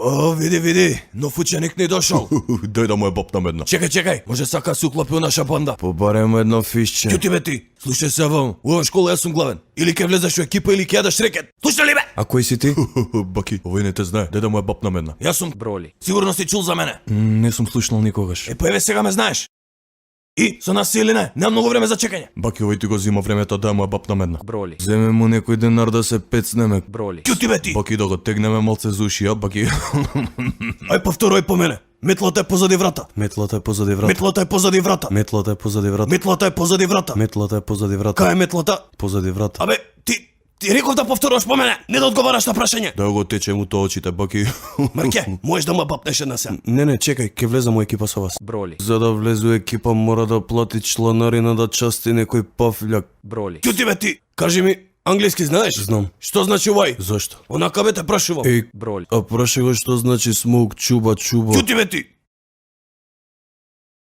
О, види, нов ученик ни дошол. Дај да му е бапнам една. Чекај, може сака се уклопи у наша банда. Побарем едно фишче. Ќути бе ти, слушај се вам, у оваа школа јас сум главен. Или ке влезеш у екипа или ке јадеш рекет. Слушај ли бе? А кој си ти? Баки, овој не те знае. Дај да му е бапнам една. Јас сум Броли. Сигурно си чул за мене. Не сум слушнал никогаш. Па еве сега ме знаеш. И, со нас си или не? Немам многу време за чекање. Баки, овој ти го зима времето да му е бапнам една. Броли. Земе му некој денар да се пецнеме. Броли. Ќути бе ти. Баки, да го тегнеме малце за ушија, баки. Ај повторој по мене. Метлата е позади врата. Метлата е позади врата. Метлата е позади врата. Метлата е позади врата. Метлата е позади врата. Метлата е позади врата. Кај е метлата? Позади врата. Абе, ти реков да повторуваш по мене, не да одговараш на прашање. Да го тече му тоа очите, баки. Марке, можеш да ме бапнеш една сега. Не, чекај, ќе влезам у екипа со вас. Броли. За да влезе у екипа мора да плати чланарина да части некој пафљак. Броли. Ќути бе ти, кажи ми, англиски знаеш? Знам. Што значи вај? Зошто? Онака бе те прашувам. Еј, Броли. а праши го што значи смоук чуба. Ќути бе ти,